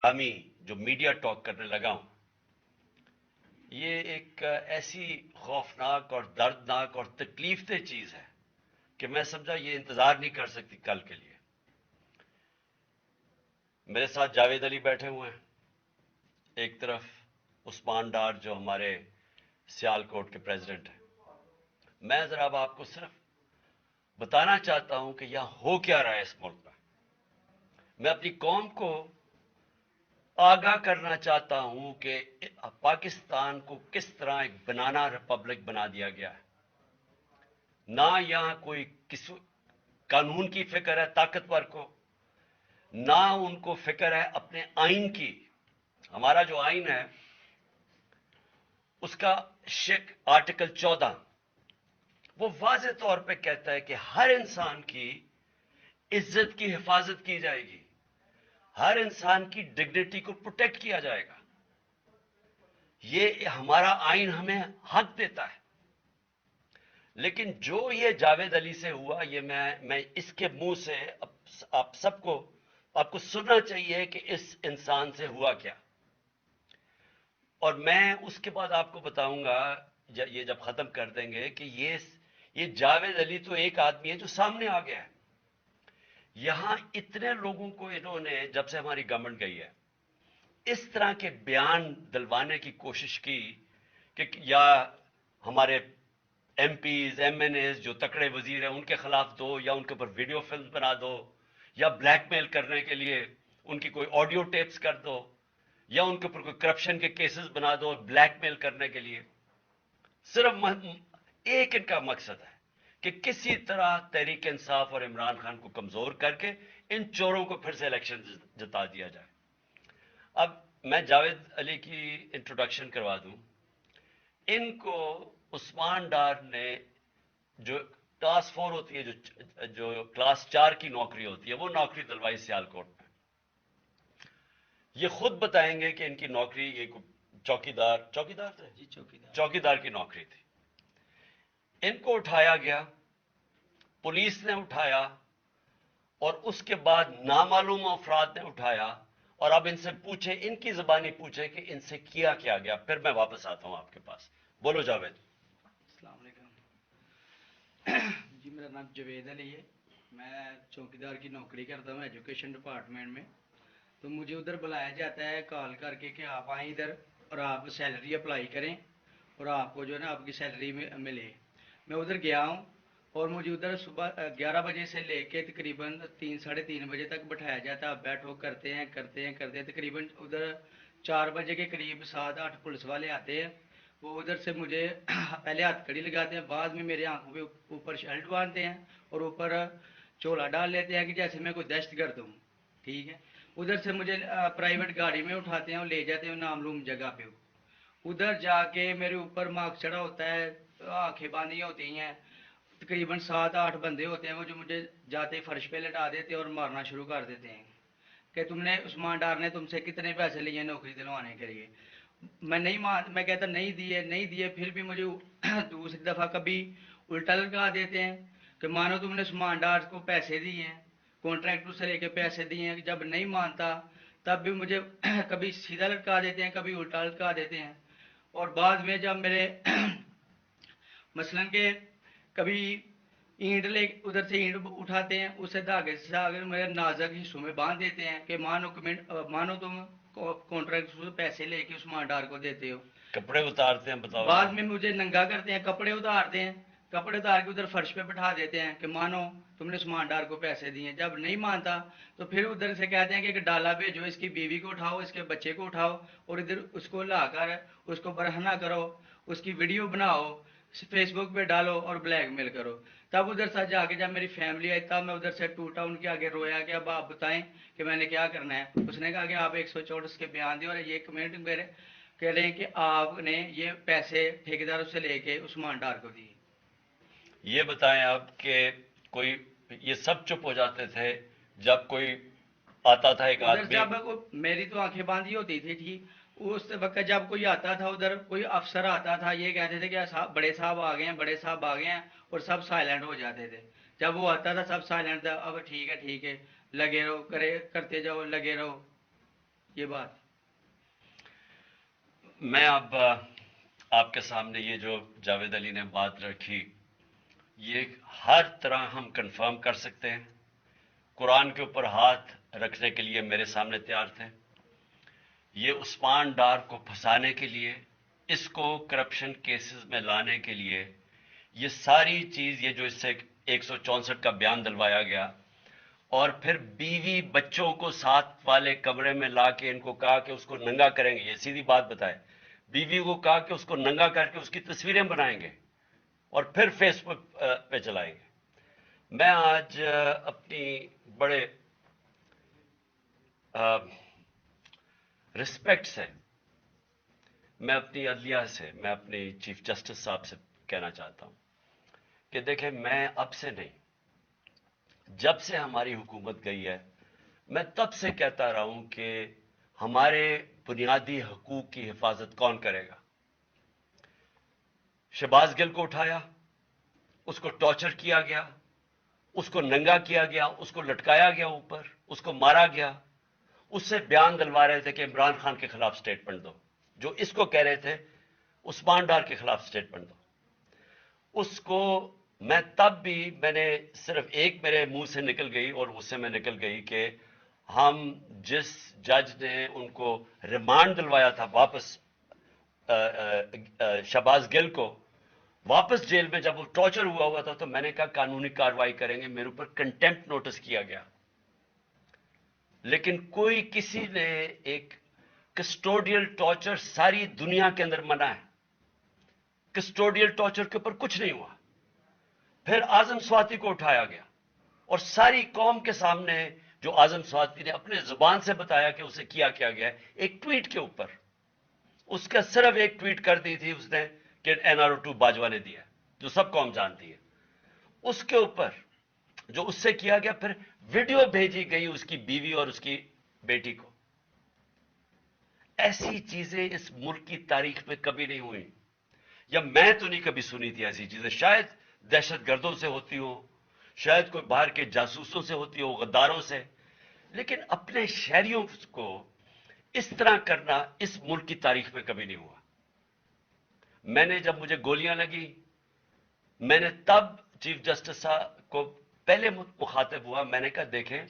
امی جو media talk کرنے لگا ہوں، یہ ایک ایسی خوفناک اور دردناک اور تکلیف دہ چیز ہے کہ میں سمجھا یہ انتظار نہیں کر سکتی کل کے لیے۔ میرے ساتھ جاوید علی بیٹھے ہوئے ہیں، ایک طرف عثمان ڈار جو ہمارے سیال کوٹ کے پریزیڈنٹ ہیں۔ میں ذرا اب آپ کو صرف بتانا چاہتا ہوں کہ یہاں ہو کیا رہا ہے اس ملک میں۔ میں اپنی قوم کو آگاہ کرنا چاہتا ہوں کہ پاکستان کو کس طرح ایک بنانا ریپبلک بنا دیا گیا ہے۔ نہ یہاں کوئی قانون کی فکر ہے طاقتور کو، نہ ان کو فکر ہے اپنے آئین کی۔ ہمارا جو آئین ہے اس کا آرٹیکل 14 وہ واضح طور پہ کہتا ہے کہ ہر انسان کی عزت کی حفاظت کی جائے گی، ہر انسان کی ڈگنیٹی کو پروٹیکٹ کیا جائے گا۔ یہ ہمارا آئین ہمیں حق دیتا ہے۔ لیکن جو یہ جاوید علی سے ہوا، یہ میں اس کے منہ سے آپ کو سننا چاہیے کہ اس انسان سے ہوا کیا۔ اور میں اس کے بعد آپ کو بتاؤں گا یہ جب ختم کر دیں گے کہ یہ جاوید علی تو ایک آدمی ہے جو سامنے آ گیا ہے۔ یہاں اتنے لوگوں کو انہوں نے جب سے ہماری گورنمنٹ گئی ہے اس طرح کے بیان دلوانے کی کوشش کی کہ یا ہمارے MPs MNAs جو تکڑے وزیر ہیں ان کے خلاف دو، یا ان کے اوپر ویڈیو فلم بنا دو، یا بلیک میل کرنے کے لیے ان کی کوئی آڈیو ٹیپس کر دو، یا ان کے اوپر کوئی کرپشن کے کیسز بنا دو بلیک میل کرنے کے لیے۔ صرف ایک ان کا مقصد ہے کہ کسی طرح تحریک انصاف اور عمران خان کو کمزور کر کے ان چوروں کو پھر سے الیکشن جتا دیا جائے۔ اب میں جاوید علی کی انٹروڈکشن کروا دوں۔ ان کو عثمان ڈار نے جو کلاس 4 ہوتی ہے، جو کلاس 4 کی نوکری ہوتی ہے، وہ نوکری دلوائی سیالکوٹ میں۔ یہ خود بتائیں گے کہ ان کی نوکری ایک چوکیدار تھے، جی چوکیدار کی نوکری تھی۔ ان کو اٹھایا گیا، پولیس نے اٹھایا، اور اس کے بعد نامعلوم افراد نے اٹھایا، اور اب ان سے پوچھیں، ان کی زبانی پوچھیں کہ ان سے کیا گیا۔ پھر میں واپس آتا ہوں آپ کے پاس۔ بولو جاوید۔ السلام علیکم جی، میرا نام جاوید علی ہے، میں چوکیدار کی نوکری کرتا ہوں ایجوکیشن ڈپارٹمنٹ میں۔ تو مجھے ادھر بلایا جاتا ہے کال کر کے کہ آپ آئیں ادھر اور آپ سیلری اپلائی کریں اور آپ کو جو ہے نا آپ کی سیلری ملے۔ میں ادھر گیا ہوں اور مجھے ادھر صبح 11 بجے سے لے کے تقریباً 3-3:30 بجے تک بٹھایا جاتا ہے۔ آپ بیٹھو، کرتے ہیں تقریباً ادھر 4 بجے کے قریب 7-8 پولیس والے آتے ہیں۔ وہ ادھر سے مجھے پہلے ہاتھ کڑی لگاتے ہیں، بعد میں میرے آنکھوں پہ اوپر شرٹ باندھتے ہیں اور اوپر چولا ڈال لیتے ہیں کہ جیسے میں کوئی دہشت گرد ہوں، ٹھیک ہے۔ ادھر سے مجھے پرائیویٹ گاڑی میں اٹھاتے ہیں اور لے جاتے ہیں نامعلوم جگہ پہ۔ ادھر جا کے میرے اوپر مارک چڑھا ہوتا ہے، آنکھیں باندھی ہوتی ہیں، تقریباً 7-8 بندے ہوتے ہیں وہ جو مجھے جاتے فرش پہ لٹا دیتے ہیں اور مارنا شروع کر دیتے ہیں کہ تم نے عثمان ڈار نے تم سے کتنے پیسے لیے نوکری دلوانے کے لیے۔ میں کہتا نہیں دیے، پھر بھی مجھے دوسری دفعہ کبھی الٹا لٹکا دیتے ہیں کہ مانو تم نے عثمان ڈار کو پیسے دیے ہیں، کانٹریکٹر سے لے کے پیسے دیے ہیں۔ جب نہیں مانتا تب بھی مجھے کبھی سیدھا لٹکا دیتے ہیں، کبھی الٹا لٹکا دیتے ہیں۔ اور بعد میں جب میرے مثلاً کہ کبھی اینٹ ادھر سے اینٹ اٹھاتے ہیں، اسے دھاگے سے میرے نازک حصوں میں باندھ دیتے ہیں کہ مانو تم کانٹریکٹ سے پیسے لے کے عثمان ڈار کو دیتے ہو۔ کپڑے اتارتے ہیں، بتاؤ۔ بعد میں مجھے ننگا کرتے ہیں، کپڑے اتارتے ہیں، کپڑے اتار کے ادھر فرش پہ بٹھا دیتے ہیں کہ مانو تم نے عثمان ڈار کو پیسے دیے۔ جب نہیں مانتا تو پھر ادھر سے کہتے ہیں کہ ایک ڈالا بھیجو، اس کی بیوی کو اٹھاؤ، اس کے بچے کو اٹھاؤ اور ادھر اس کو لا کر اس کو برہنہ کرو، اس کی ویڈیو بناؤ، فیس بک پہ ڈالو اور بلیک میل کرو۔ تب ادھر سے جا کے جب میری فیملی آئی تب میں ادھر سے ٹوٹا، ان کے آگے رویا کہ اب آپ بتائیں کہ میں نے کیا کرنا ہے۔ اس نے کہا کہ آپ 164 کے بیان دیں اور یہ کمنٹ میرے کہہ رہے ہیں کہ آپ نے یہ پیسے ٹھیکیداروں سے لے کے عثمان ڈار کو دیے۔ یہ بتائیں آپ کہ کوئی یہ سب چپ ہو جاتے تھے جب کوئی آتا تھا ایک ادھر آدمی؟ جب میری تو آنکھیں باندھی ہوتی تھی ٹھیک، اس وقت جب کوئی آتا تھا ادھر کوئی افسر آتا تھا، یہ کہتے تھے کہ بڑے صاحب آ گئے ہیں اور سب سائلنٹ ہو جاتے تھے۔ جب وہ آتا تھا سب سائلنٹ تھا، اب ٹھیک ہے لگے رہو، کرتے جاؤ، لگے رہو۔ یہ بات؟ میں اب آپ کے سامنے یہ جو جاوید علی نے بات رکھی، یہ ہر طرح ہم کنفرم کر سکتے ہیں. قرآن کے اوپر ہاتھ رکھنے کے لیے میرے سامنے تیار تھے. یہ عثمان ڈار کو پھنسانے کے لیے، اس کو کرپشن کیسز میں لانے کے لیے، یہ ساری چیز، یہ جو اس سے 164 کا بیان دلوایا گیا، اور پھر بیوی بچوں کو ساتھ والے کمرے میں لا کے ان کو کہا کہ اس کو ننگا کریں گے. یہ سیدھی بات بتائے، بیوی کو کہا کہ اس کو ننگا کر کے اس کی تصویریں بنائیں گے اور پھر فیس بک پہ چلائیں گے. میں آج اپنی بڑے رسپیکٹ سے، میں اپنی عدلیہ سے، میں اپنی چیف جسٹس صاحب سے کہنا چاہتا ہوں کہ دیکھیں، میں اب سے نہیں، جب سے ہماری حکومت گئی ہے، میں تب سے کہتا رہا ہوں کہ ہمارے بنیادی حقوق کی حفاظت کون کرے گا. شہباز گل کو اٹھایا، اس کو ٹارچر کیا گیا، اس کو ننگا کیا گیا، اس کو لٹکایا گیا اوپر، اس کو مارا گیا. اس سے بیان دلوا رہے تھے کہ عمران خان کے خلاف سٹیٹمنٹ دو، جو اس کو کہہ رہے تھے عثمان ڈار کے خلاف سٹیٹمنٹ دو. اس کو میں تب بھی، میں نے صرف ایک میرے منہ سے نکل گئی اور اس سے میں نکل گئی کہ ہم جس جج نے ان کو ریمانڈ دلوایا تھا واپس، شہباز گل کو واپس جیل میں جب وہ ٹارچر ہوا تھا، تو میں نے کہا قانونی کارروائی کریں گے. میرے اوپر کنٹیمپٹ نوٹس کیا گیا، لیکن کوئی کسی نے ایک کسٹوڈیل ٹارچر ساری دنیا کے اندر منع ہے، کسٹوڈیل ٹارچر کے اوپر کچھ نہیں ہوا. پھر اعظم سواتی کو اٹھایا گیا اور ساری قوم کے سامنے جو اعظم سواتی نے اپنے زبان سے بتایا کہ اسے کیا گیا ہے، ایک ٹویٹ کے اوپر، اس کا صرف ایک ٹویٹ کر دی تھی اس نے کہ NRO2 باجوہ نے دیا، جو سب قوم جانتی ہے. اس کے اوپر جو اس سے کیا گیا، پھر ویڈیو بھیجی گئی اس کی بیوی اور اس کی بیٹی کو. ایسی چیزیں اس ملک کی تاریخ میں کبھی نہیں ہوئی، یا میں تو نہیں کبھی سنی تھی ایسی چیزیں. شاید دہشت گردوں سے ہوتی ہو، شاید کوئی باہر کے جاسوسوں سے ہوتی ہو، غداروں سے، لیکن اپنے شہریوں کو اس طرح کرنا اس ملک کی تاریخ میں کبھی نہیں ہوا. میں نے جب مجھے گولیاں لگی، میں نے تب چیف جسٹس صاحب کو پہلے مخاطب ہوا. میں نے کہا دیکھیں،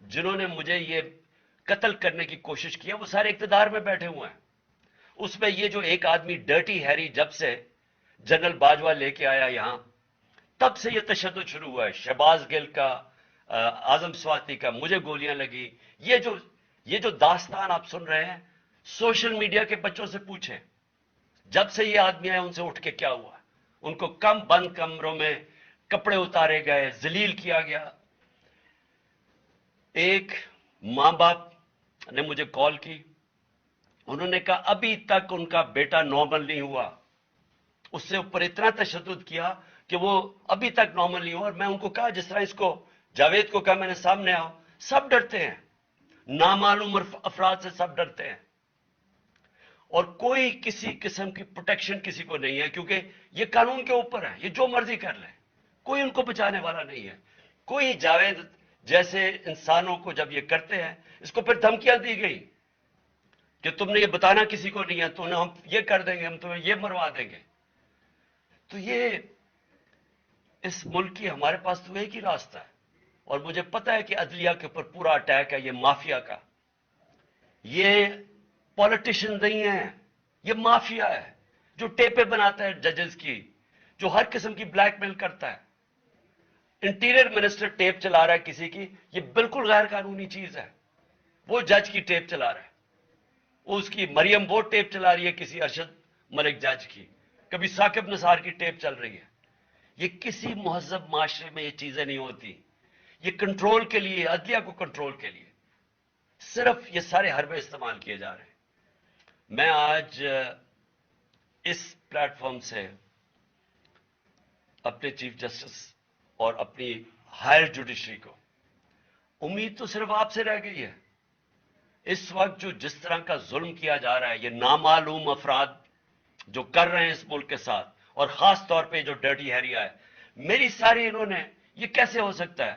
جنہوں نے مجھے یہ قتل کرنے کی کوشش کیا وہ سارے اقتدار میں بیٹھے ہوئے ہیں. اس میں یہ جو ایک آدمی ڈرٹی ہیری جب سے جنرل باجوہ لے کے آیا یہاں، تب سے یہ تشدد شروع ہوا ہے. شہباز گل کا، اعظم سواتی کا، مجھے گولیاں لگی. یہ جو داستان آپ سن رہے ہیں، سوشل میڈیا کے بچوں سے پوچھیں، جب سے یہ آدمی آئے ان سے اٹھ کے کیا ہوا. ان کو بند کمروں میں کپڑے اتارے گئے، ذلیل کیا گیا. ایک ماں باپ نے مجھے کال کی، انہوں نے کہا ابھی تک ان کا بیٹا نارمل نہیں ہوا. اس سے اوپر اتنا تشدد کیا کہ وہ ابھی تک نارمل نہیں ہوا. اور میں ان کو کہا، جس طرح اس کو جاوید کو کہا میں نے سامنے آؤ، سب ڈرتے ہیں، نامعلوم افراد سے سب ڈرتے ہیں، اور کوئی کسی قسم کی پروٹیکشن کسی کو نہیں ہے، کیونکہ یہ قانون کے اوپر ہے، یہ جو مرضی کر لیں، کوئی ان کو بچانے والا نہیں ہے. کوئی جاوید جیسے انسانوں کو جب یہ کرتے ہیں، اس کو پھر دھمکیاں دی گئی کہ تم نے یہ بتانا کسی کو نہیں ہے، تو ہم یہ کر دیں گے، ہم تمہیں یہ مروا دیں گے. تو یہ اس ملک کی، ہمارے پاس تو ایک ہی راستہ ہے، اور مجھے پتا ہے کہ عدلیہ کے اوپر پورا اٹیک ہے یہ مافیا کا. یہ پولیٹیشین نہیں ہے، یہ مافیا ہے جو ٹیپیں بناتا ہے ججز کی، جو ہر قسم کی بلیک میل کرتا ہے. انٹیریئر منسٹر ٹیپ چلا رہا ہے کسی کی، یہ بالکل غیر قانونی چیز ہے. وہ جج کی ٹیپ چلا رہا ہے، اس کی مریم وہ ٹیپ چلا رہی ہے کسی ارشد ملک جج کی، کبھی ثاقب نثار کی ٹیپ چل رہی ہے. یہ کسی مہذب معاشرے میں یہ چیزیں نہیں ہوتی. یہ کنٹرول کے لیے، عدلیہ کو کنٹرول کے لیے صرف یہ سارے حربے استعمال کیے جا رہے ہیں. میں آج اس پلیٹ فارم سے اپنے چیف جسٹس اور اپنی ہائر جوڈیشری کو، امید تو صرف آپ سے رہ گئی ہے. اس وقت جو جس طرح کا ظلم کیا جا رہا ہے، یہ نامعلوم افراد جو کر رہے ہیں اس ملک کے ساتھ، اور خاص طور پہ جو ڈرٹی ہیریا ہے، میری ساری انہوں نے، یہ کیسے ہو سکتا ہے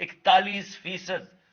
41%